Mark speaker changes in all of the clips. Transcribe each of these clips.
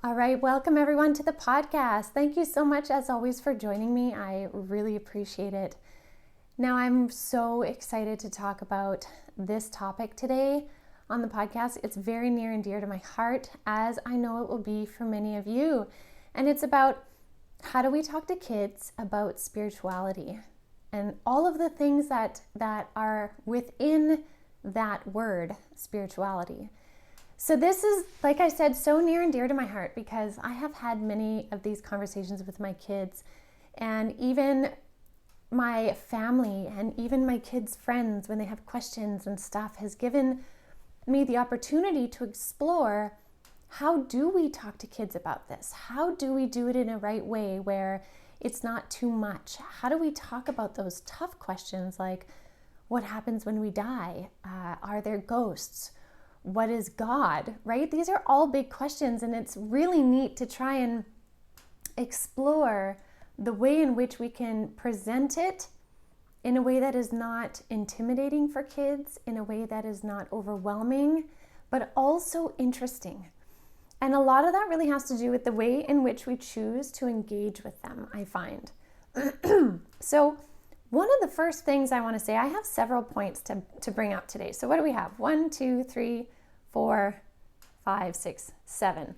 Speaker 1: All right, welcome everyone to the podcast. Thank you so much as always for joining me. I really appreciate it. Now I'm so excited to talk about this topic today on the podcast. It's very near and dear to my heart, as I know it will be for many of you. And it's about how do we talk to kids about spirituality and all of the things that are within that word, spirituality. So this is, like I said, so near and dear to my heart because I have had many of these conversations with my kids, and even my family and even my kids' friends when they have questions and stuff has given me the opportunity to explore how do we talk to kids about this? How do we do it in a right way where it's not too much? How do we talk about those tough questions like what happens when we die? Are there ghosts? What is God, right? These are all big questions, and it's really neat to try and explore the way in which we can present it in a way that is not intimidating for kids, in a way that is not overwhelming, but also interesting. And a lot of that really has to do with the way in which we choose to engage with them, I find. So one of the first things I want to say, I have several points to bring up today. So what do we have? 1, 2, 3, 4, 5, 6, 7.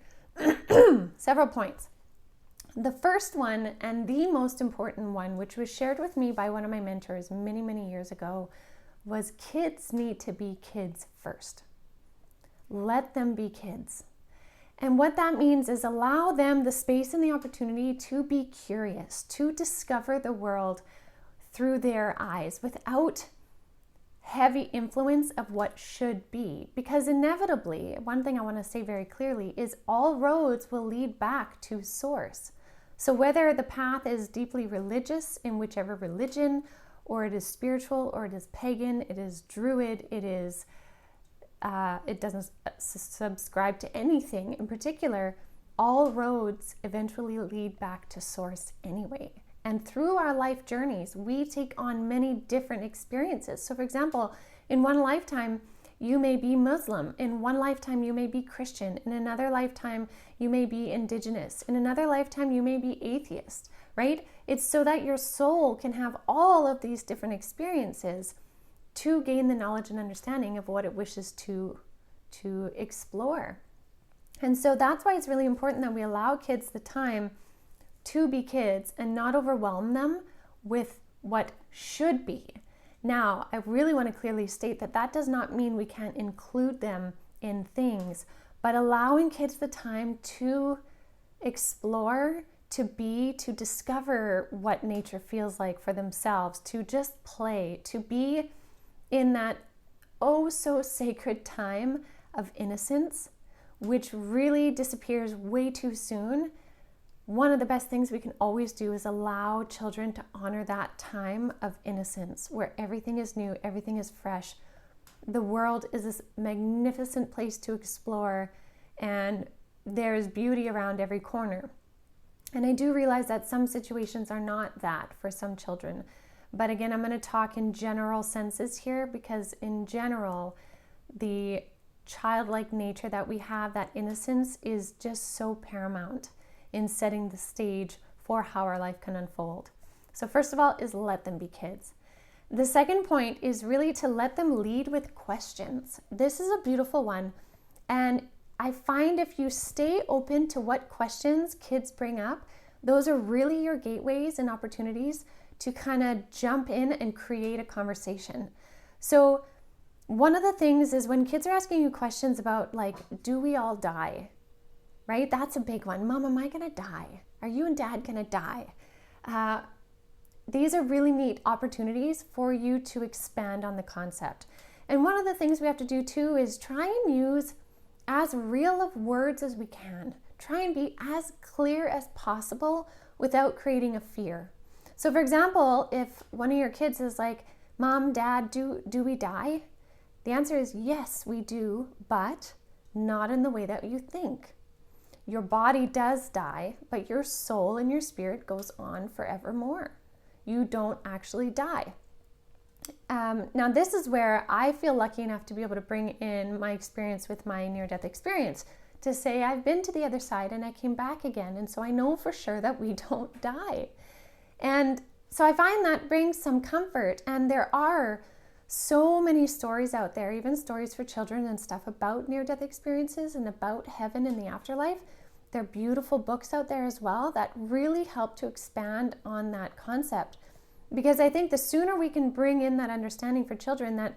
Speaker 1: Several points. The first one, and the most important one, which was shared with me by one of my mentors many, many years ago, was kids need to be kids first. Let them be kids. And what that means is allow them the space and the opportunity to be curious, to discover the world through their eyes without heavy influence of what should be. Because inevitably, one thing I want to say very clearly is all roads will lead back to source. So whether the path is deeply religious in whichever religion, or it is spiritual, or it is pagan, it is druid, it doesn't subscribe to anything in particular, all roads eventually lead back to source anyway. And through our life journeys, we take on many different experiences. So for example, in one lifetime, you may be Muslim. In one lifetime, you may be Christian. In another lifetime, you may be Indigenous. In another lifetime, you may be atheist, right? It's so that your soul can have all of these different experiences to gain the knowledge and understanding of what it wishes to explore. And so that's why it's really important that we allow kids the time to be kids and not overwhelm them with what should be. Now, I really want to clearly state that that does not mean we can't include them in things, but allowing kids the time to explore, to discover what nature feels like for themselves, to just play, to be in that oh so sacred time of innocence, which really disappears way too soon. One of the best things we can always do is allow children to honor that time of innocence where everything is new, everything is fresh. The world is this magnificent place to explore, and there's beauty around every corner. And I do realize that some situations are not that for some children. But again, I'm going to talk in general senses here because in general, the childlike nature that we have, that innocence, is just so paramount in setting the stage for how our life can unfold. So first of all is let them be kids. The second point is really to let them lead with questions. This is a beautiful one. And I find if you stay open to what questions kids bring up, those are really your gateways and opportunities to kind of jump in and create a conversation. So one of the things is when kids are asking you questions about like, do we all die? Right? That's a big one. Mom, am I going to die? Are you and Dad going to die? These are really neat opportunities for you to expand on the concept. And one of the things we have to do too is try and use as real of words as we can. Try and be as clear as possible without creating a fear. So for example, if one of your kids is like, Mom, Dad, do we die? The answer is yes, we do, but not in the way that you think. Your body does die, but your soul and your spirit goes on forevermore. You don't actually die. Now this is where I feel lucky enough to be able to bring in my experience with my near-death experience to say, I've been to the other side and I came back again. And so I know for sure that we don't die. And so I find that brings some comfort. And there are so many stories out there, even stories for children and stuff about near-death experiences and about heaven and the afterlife. There are beautiful books out there as well that really help to expand on that concept. Because I think the sooner we can bring in that understanding for children that,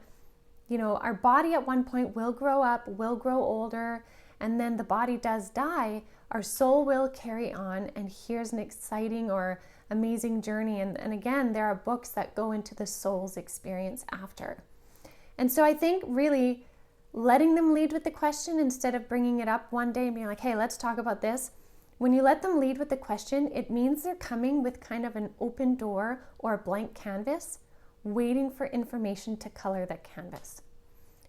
Speaker 1: you know, our body at one point will grow up, will grow older, and then the body does die, our soul will carry on, and here's an exciting or amazing journey. And again, there are books that go into the soul's experience after. And so I think really letting them lead with the question instead of bringing it up one day and being like, hey, let's talk about this. When you let them lead with the question, it means they're coming with kind of an open door or a blank canvas, waiting for information to color that canvas.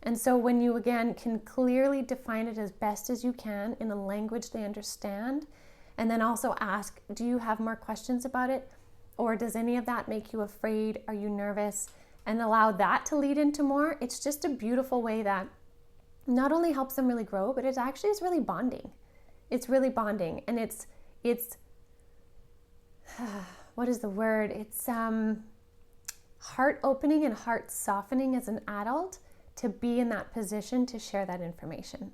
Speaker 1: And so when you, again, can clearly define it as best as you can in a language they understand, and then also ask, do you have more questions about it? Or does any of that make you afraid? Are you nervous? And allow that to lead into more. It's just a beautiful way that not only helps them really grow, but it actually is really bonding. It's really bonding. And it's what is the word? It's heart opening and heart softening as an adult to be in that position to share that information.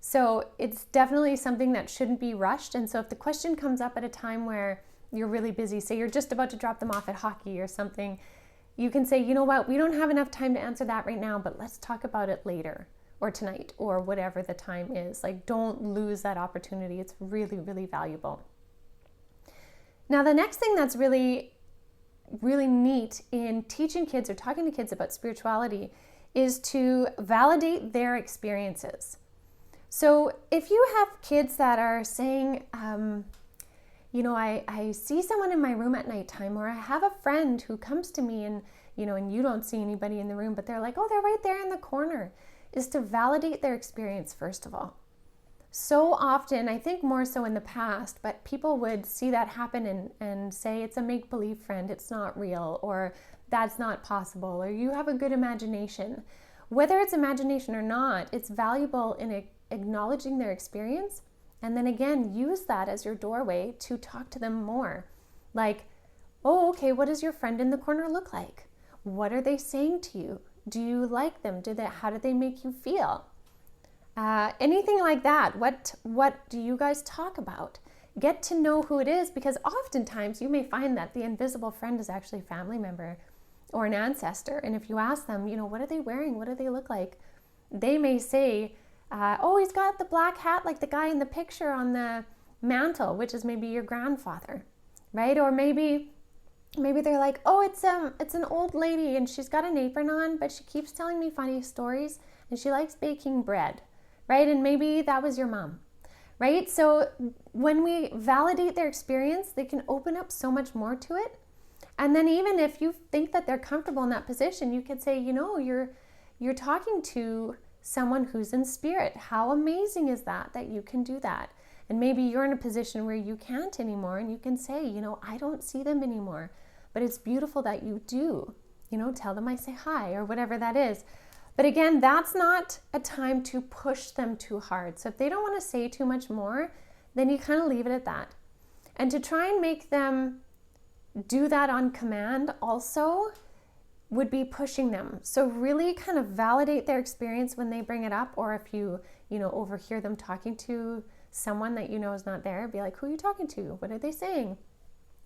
Speaker 1: So it's definitely something that shouldn't be rushed. And so if the question comes up at a time where you're really busy, say you're just about to drop them off at hockey or something, you can say, you know what, we don't have enough time to answer that right now, but let's talk about it later or tonight or whatever the time is. Like, don't lose that opportunity. It's really, really valuable. Now, the next thing that's really, really neat in teaching kids or talking to kids about spirituality is to validate their experiences. So if you have kids that are saying, you know, I see someone in my room at nighttime, or I have a friend who comes to me and, you know, and you don't see anybody in the room, but they're like, oh, they're right there in the corner, is to validate their experience first of all. So often, I think more so in the past, but people would see that happen and say it's a make-believe friend, it's not real, or that's not possible, or you have a good imagination. Whether it's imagination or not, it's valuable in acknowledging their experience, and then again, use that as your doorway to talk to them more. Like, oh, okay, what does your friend in the corner look like? What are they saying to you? Do you like them? How do they make you feel? Anything like that. What do you guys talk about? Get to know who it is, because oftentimes you may find that the invisible friend is actually a family member or an ancestor. And if you ask them, you know, what are they wearing? What do they look like? They may say, oh, he's got the black hat like the guy in the picture on the mantle, which is maybe your grandfather, right? Or maybe they're like, oh, it's an old lady and she's got an apron on, but she keeps telling me funny stories and she likes baking bread, right? And maybe that was your mom, right? So when we validate their experience, they can open up so much more to it. And then even if you think that they're comfortable in that position, you could say, you know, you're talking to someone who's in spirit. How amazing is that you can do that? And maybe you're in a position where you can't anymore, and you can say, you know, I don't see them anymore, but it's beautiful that you do. You know, tell them I say hi, or whatever that is. But again, that's not a time to push them too hard. So if they don't want to say too much more, then you kind of leave it at that. And to try and make them do that on command also would be pushing them. So really kind of validate their experience when they bring it up, or if you overhear them talking to someone that you know is not there, be like, who are you talking to? What are they saying?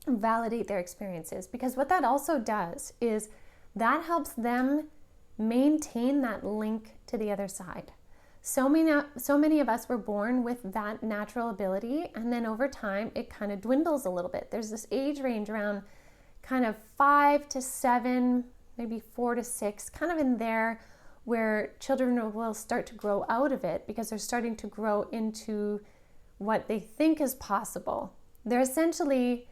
Speaker 1: Validate their experiences, because what that also does is that helps them maintain that link to the other side. So many of us were born with that natural ability, and then over time it kind of dwindles a little bit. There's this age range around kind of 5 to 7, maybe 4 to 6, kind of in there, where children will start to grow out of it because they're starting to grow into what they think is possible. They're essentially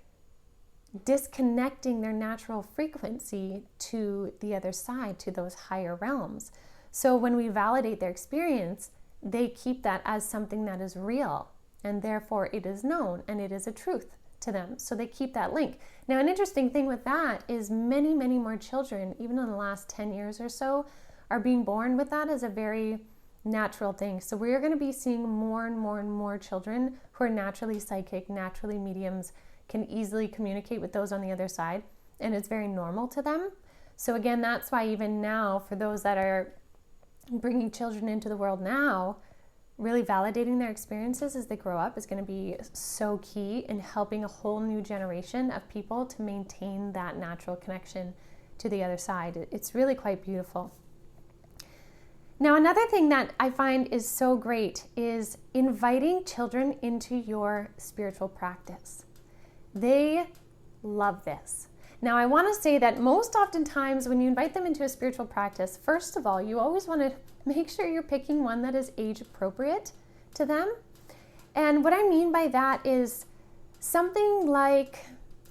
Speaker 1: disconnecting their natural frequency to the other side, to those higher realms. So when we validate their experience, they keep that as something that is real, and therefore it is known and it is a truth to them. So they keep that link. Now, an interesting thing with that is many, many more children, even in the last 10 years or so, are being born with that as a very natural thing. So we're going to be seeing more and more and more children who are naturally psychic, naturally mediums, can easily communicate with those on the other side, and it's very normal to them. So again, that's why even now, for those that are bringing children into the world now, really validating their experiences as they grow up is going to be so key in helping a whole new generation of people to maintain that natural connection to the other side. It's really quite beautiful. Now, another thing that I find is so great is inviting children into your spiritual practice. They love this. Now, I want to say that most oftentimes when you invite them into a spiritual practice, first of all, you always want to make sure you're picking one that is age appropriate to them. And what I mean by that is something like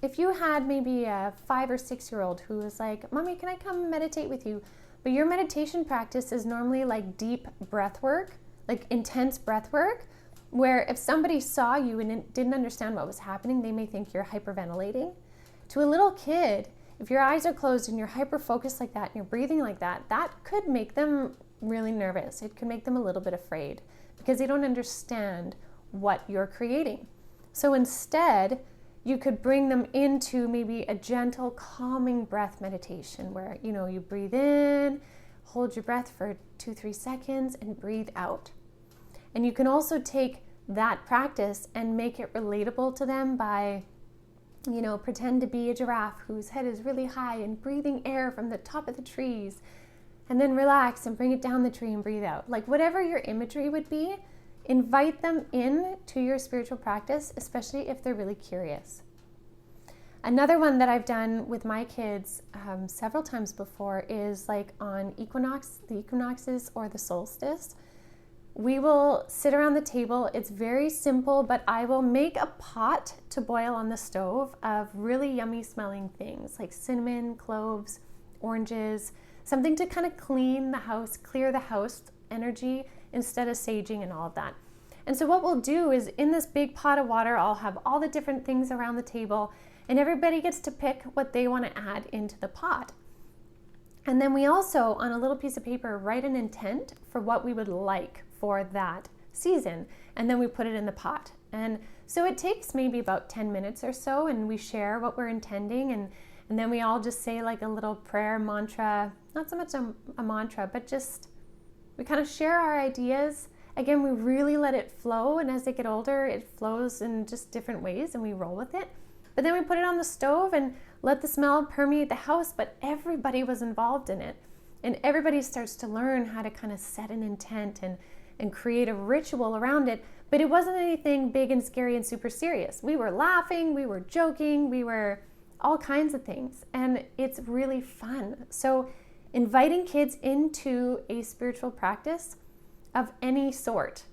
Speaker 1: if you had maybe a 5 or 6 year old who was like, "Mommy, can I come meditate with you?" But your meditation practice is normally like deep breath work, like intense breath work, where if somebody saw you and didn't understand what was happening, they may think you're hyperventilating. To a little kid, if your eyes are closed and you're hyper-focused like that and you're breathing like that, that could make them really nervous. It could make them a little bit afraid because they don't understand what you're creating. So instead, you could bring them into maybe a gentle, calming breath meditation where, you breathe in, hold your breath for 2-3 seconds and breathe out. And you can also take that practice and make it relatable to them by, pretend to be a giraffe whose head is really high and breathing air from the top of the trees, and then relax and bring it down the tree and breathe out. Like whatever your imagery would be, invite them in to your spiritual practice, especially if they're really curious. Another one that I've done with my kids several times before is like on the equinoxes or the solstice. We will sit around the table. It's very simple, but I will make a pot to boil on the stove of really yummy smelling things like cinnamon, cloves, oranges, something to kind of clean the house, clear the house energy instead of saging and all of that. And so what we'll do is in this big pot of water, I'll have all the different things around the table and everybody gets to pick what they want to add into the pot. And then we also, on a little piece of paper, write an intent for what we would like for that season, and then we put it in the pot. And so it takes maybe about 10 minutes or so, and we share what we're intending, and then we all just say like a little prayer mantra, not so much a mantra, but just we kind of share our ideas. Again, we really let it flow, and as they get older, it flows in just different ways, and we roll with it. But then we put it on the stove and let the smell permeate the house, but everybody was involved in it. And everybody starts to learn how to kind of set an intent and create a ritual around it. But it wasn't anything big and scary and super serious. We were laughing, we were joking, we were all kinds of things. And it's really fun. So inviting kids into a spiritual practice of any sort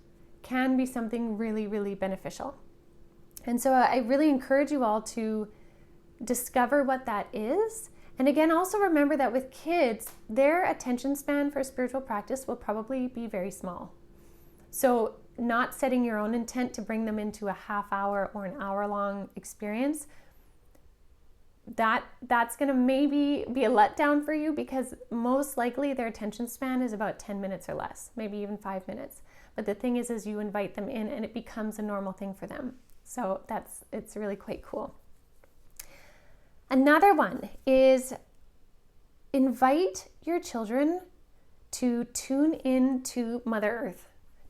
Speaker 1: can be something really, really beneficial. And so I really encourage you all to discover what that is. And again, also remember that with kids, their attention span for spiritual practice will probably be very small. So not setting your own intent to bring them into a half hour or an hour long experience, that's going to maybe be a letdown for you because most likely their attention span is about 10 minutes or less, maybe even 5 minutes. But the thing is you invite them in and it becomes a normal thing for them. So it's really quite cool. Another one is invite your children to tune into Mother Earth,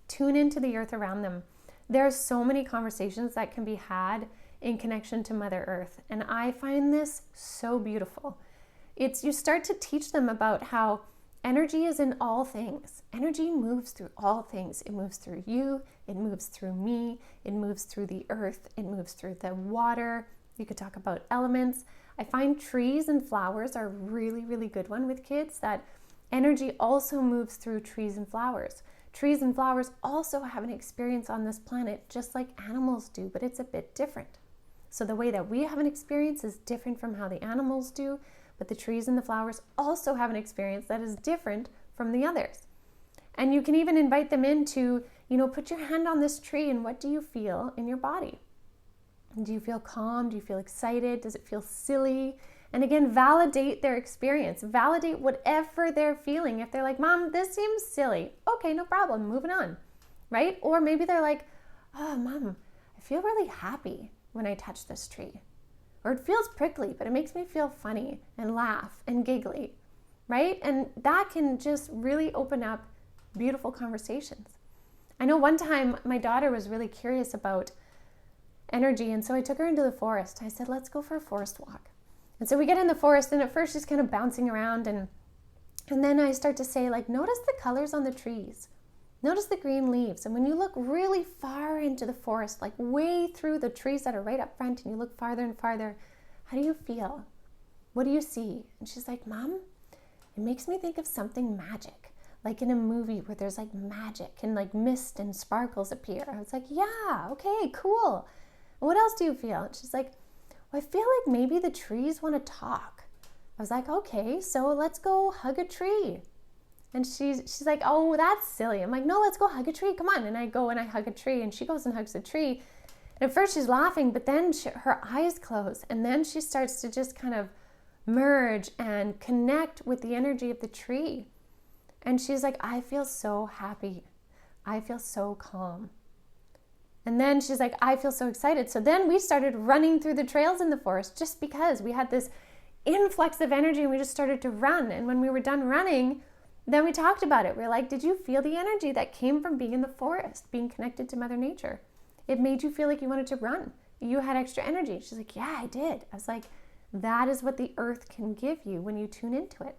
Speaker 1: tune into the earth around them. There are so many conversations that can be had in connection to Mother Earth, and I find this so beautiful. You start to teach them about how energy is in all things. Energy moves through all things. It moves through you, it moves through me, it moves through the earth, it moves through the water. You could talk about elements. I find trees and flowers are a really, really good one with kids, that energy also moves through trees and flowers. Trees and flowers also have an experience on this planet just like animals do, but it's a bit different. So the way that we have an experience is different from how the animals do, but the trees and the flowers also have an experience that is different from the others. And you can even invite them into, put your hand on this tree and what do you feel in your body? Do you feel calm? Do you feel excited? Does it feel silly? And again, validate their experience. Validate whatever they're feeling. If they're like, Mom, this seems silly. Okay, no problem. Moving on, right? Or maybe they're like, oh, Mom, I feel really happy when I touch this tree. Or it feels prickly, but it makes me feel funny and laugh and giggly, right? And that can just really open up beautiful conversations. I know one time my daughter was really curious about energy, and so I took her into the forest. I said, let's go for a forest walk. And so we get in the forest, and at first she's kind of bouncing around, and then I start to say, like, notice the colors on the trees. Notice the green leaves. And when you look really far into the forest, like way through the trees that are right up front, and you look farther and farther, how do you feel? What do you see? And she's like, Mom, it makes me think of something magic, like in a movie where there's like magic and like mist and sparkles appear. I was like, yeah, okay, cool. What else do you feel? And she's like, well, I feel like maybe the trees want to talk. I was like, okay, so let's go hug a tree. And she's like, oh, that's silly. I'm like, no, let's go hug a tree. Come on. And I go and I hug a tree, and she goes and hugs a tree. And at first she's laughing, but then her eyes close, and then she starts to just kind of merge and connect with the energy of the tree. And she's like, I feel so happy. I feel so calm. And then she's like, I feel so excited. So then we started running through the trails in the forest just because we had this influx of energy, and we just started to run. And when we were done running, then we talked about it. We're like, did you feel the energy that came from being in the forest, being connected to Mother Nature? It made you feel like you wanted to run. You had extra energy. She's like, yeah, I did. I was like, that is what the earth can give you when you tune into it.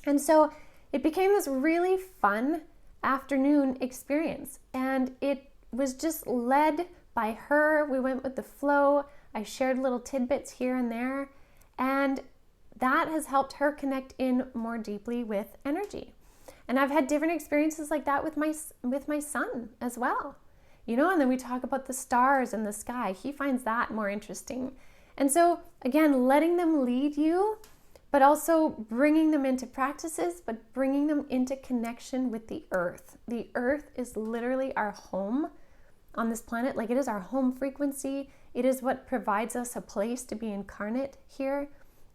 Speaker 1: And so it became this really fun afternoon experience. And it was just led by her. We went with the flow. I shared little tidbits here and there. And that has helped her connect in more deeply with energy. And I've had different experiences like that with my son as well. And then we talk about the stars and the sky. He finds that more interesting. And so again, letting them lead you, but also bringing them into practices, but bringing them into connection with the earth. The earth is literally our home on this planet. Like, it is our home frequency. It is what provides us a place to be incarnate here.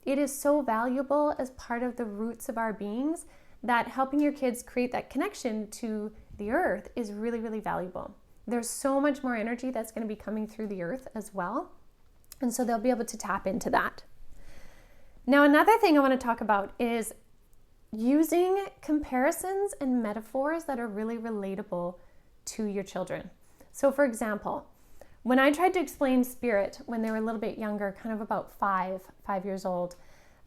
Speaker 1: It is so valuable as part of the roots of our beings that helping your kids create that connection to the earth is really, really valuable. There's so much more energy that's going to be coming through the earth as well. And so they'll be able to tap into that. Now, another thing I want to talk about is using comparisons and metaphors that are really relatable to your children. So for example, when I tried to explain spirit when they were a little bit younger, kind of about 5 years old,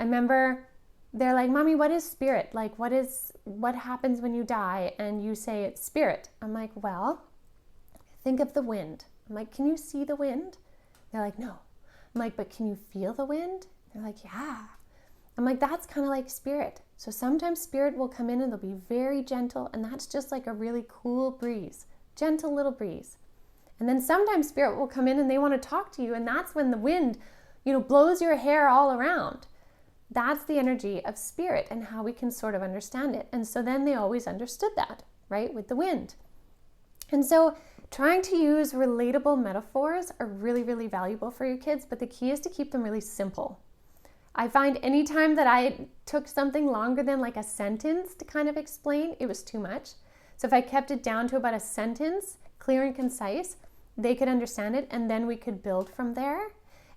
Speaker 1: I remember they're like, Mommy, what is spirit? Like, what happens when you die? And you say it's spirit. I'm like, well, think of the wind. I'm like, can you see the wind? They're like, no. I'm like, but can you feel the wind? They're like, yeah. I'm like, that's kind of like spirit. So sometimes spirit will come in and they'll be very gentle, and that's just like a really cool breeze, gentle little breeze. And then sometimes spirit will come in and they want to talk to you, and that's when the wind, blows your hair all around. That's the energy of spirit and how we can sort of understand it. And so then they always understood that, right, with the wind. And so trying to use relatable metaphors are really, really valuable for your kids, but the key is to keep them really simple. I find anytime that I took something longer than like a sentence to kind of explain, it was too much. So if I kept it down to about a sentence, clear and concise, they could understand it, and then we could build from there.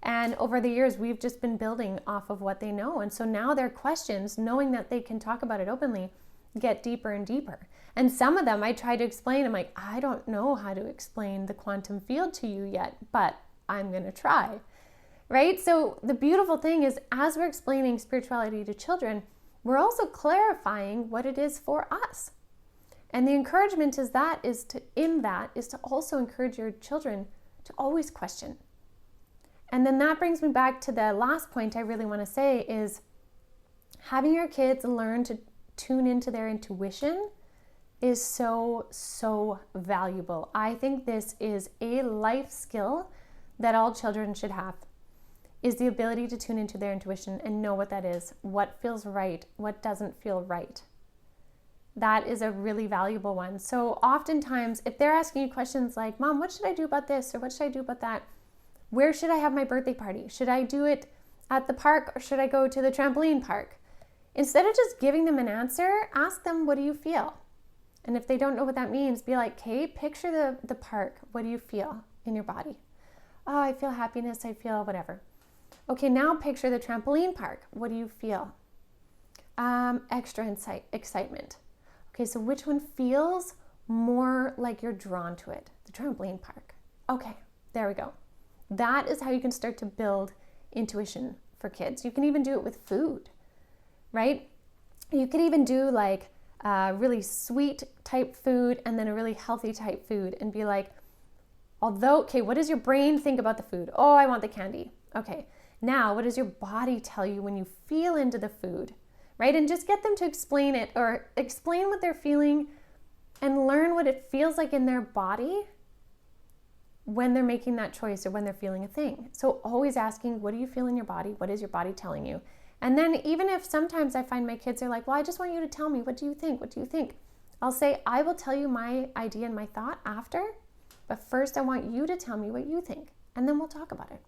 Speaker 1: And over the years, we've just been building off of what they know. And so now their questions, knowing that they can talk about it openly, get deeper and deeper. And some of them I try to explain. I'm like, I don't know how to explain the quantum field to you yet, but I'm going to try, right? So the beautiful thing is, as we're explaining spirituality to children, we're also clarifying what it is for us. And the encouragement is to also encourage your children to always question. And then that brings me back to the last point I really want to say is having your kids learn to tune into their intuition is so, so valuable. I think this is a life skill that all children should have, is the ability to tune into their intuition and know what that is, what feels right, what doesn't feel right. That is a really valuable one. So oftentimes, if they're asking you questions like, Mom, what should I do about this? Or what should I do about that? Where should I have my birthday party? Should I do it at the park or should I go to the trampoline park? Instead of just giving them an answer, ask them, what do you feel? And if they don't know what that means, be like, okay, picture the park. What do you feel in your body? Oh, I feel happiness. I feel whatever. Okay, now picture the trampoline park. What do you feel? Extra excitement. Okay, so which one feels more like you're drawn to it? The trampoline park. Okay, there we go. That is how you can start to build intuition for kids. You can even do it with food, right? You could even do like really sweet type food and then a really healthy type food and be like, okay, what does your brain think about the food? Oh, I want the candy. Okay, now what does your body tell you when you feel into the food, right? And just get them to explain it or explain what they're feeling and learn what it feels like in their body when they're making that choice or when they're feeling a thing. So always asking, what do you feel in your body? What is your body telling you? And then even if sometimes I find my kids are like, well, I just want you to tell me, what do you think? What do you think? I'll say, I will tell you my idea and my thought after, but first I want you to tell me what you think, and then we'll talk about it.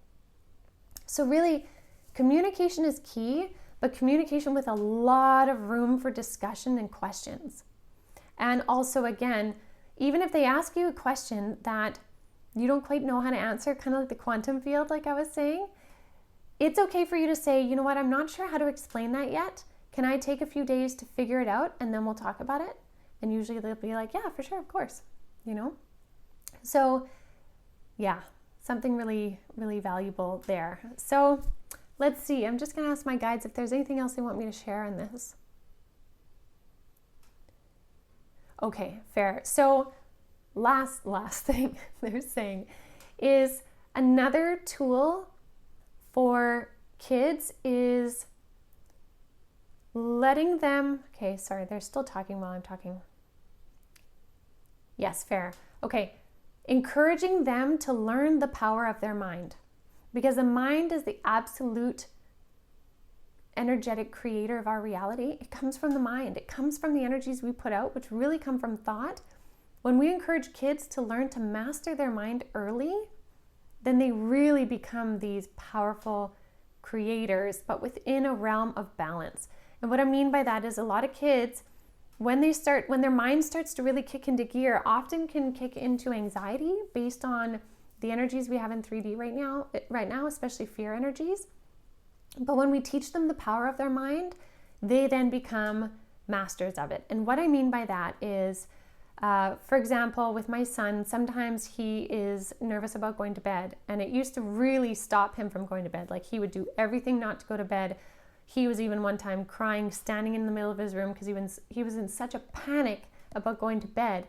Speaker 1: So really, communication is key, but communication with a lot of room for discussion and questions. And also, again, even if they ask you a question that you don't quite know how to answer, kind of like the quantum field, like I was saying, it's okay for you to say, you know what, I'm not sure how to explain that yet. Can I take a few days to figure it out and then we'll talk about it? And usually they'll be like, yeah, for sure, of course, you know? So yeah, something really, really valuable there. So let's see, I'm just gonna ask my guides if there's anything else they want me to share on this. Okay, fair. So last thing they're saying is another tool for kids is letting them, okay, sorry, they're still talking while I'm talking. Yes, fair. Okay, encouraging them to learn the power of their mind, because the mind is the absolute energetic creator of our reality. It comes from the mind. It comes from the energies we put out, which really come from thought. When we encourage kids to learn to master their mind early, then they really become these powerful creators, but within a realm of balance. And what I mean by that is a lot of kids, when their mind starts to really kick into gear, often can kick into anxiety based on the energies we have in 3D right now, especially fear energies. But when we teach them the power of their mind, they then become masters of it. And what I mean by that is, for example, with my son, sometimes he is nervous about going to bed, and it used to really stop him from going to bed. Like, he would do everything not to go to bed. He was even one time crying, standing in the middle of his room because he was in such a panic about going to bed.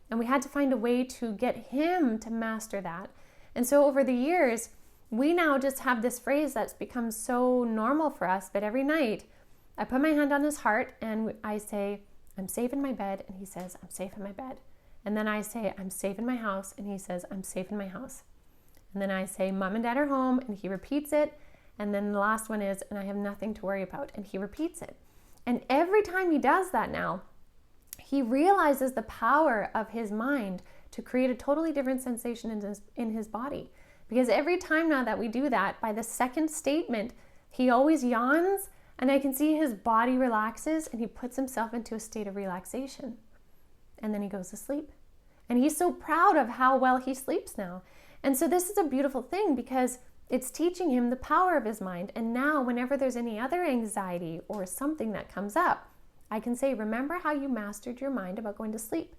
Speaker 1: And we had to find a way to get him to master that. And so over the years, we now just have this phrase that's become so normal for us that every night I put my hand on his heart and I say, I'm safe in my bed. And he says, I'm safe in my bed. And then I say, I'm safe in my house. And he says, I'm safe in my house. And then I say, Mom and Dad are home. And he repeats it. And then the last one is, and I have nothing to worry about. And he repeats it. And every time he does that now, he realizes the power of his mind to create a totally different sensation in his body. Because every time now that we do that, by the second statement, he always yawns, and I can see his body relaxes and he puts himself into a state of relaxation. And then he goes to sleep. And he's so proud of how well he sleeps now. And so this is a beautiful thing because it's teaching him the power of his mind. And now whenever there's any other anxiety or something that comes up, I can say, remember how you mastered your mind about going to sleep?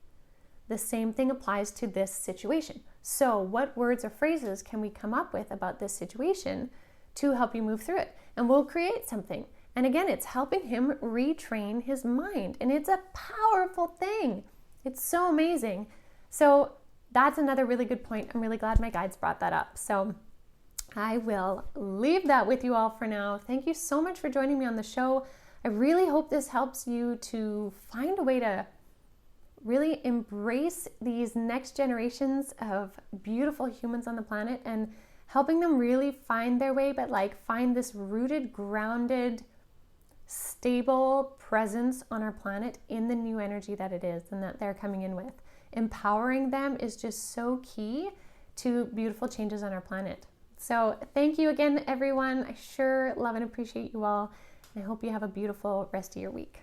Speaker 1: The same thing applies to this situation. So what words or phrases can we come up with about this situation to help you move through it? And we'll create something. And again, it's helping him retrain his mind. And it's a powerful thing. It's so amazing. So that's another really good point. I'm really glad my guides brought that up. So I will leave that with you all for now. Thank you so much for joining me on the show. I really hope this helps you to find a way to really embrace these next generations of beautiful humans on the planet and helping them really find their way, but like find this rooted, grounded, stable presence on our planet in the new energy that it is and that they're coming in with. Empowering them is just so key to beautiful changes on our planet. So thank you again, everyone. I sure love and appreciate you all. And I hope you have a beautiful rest of your week.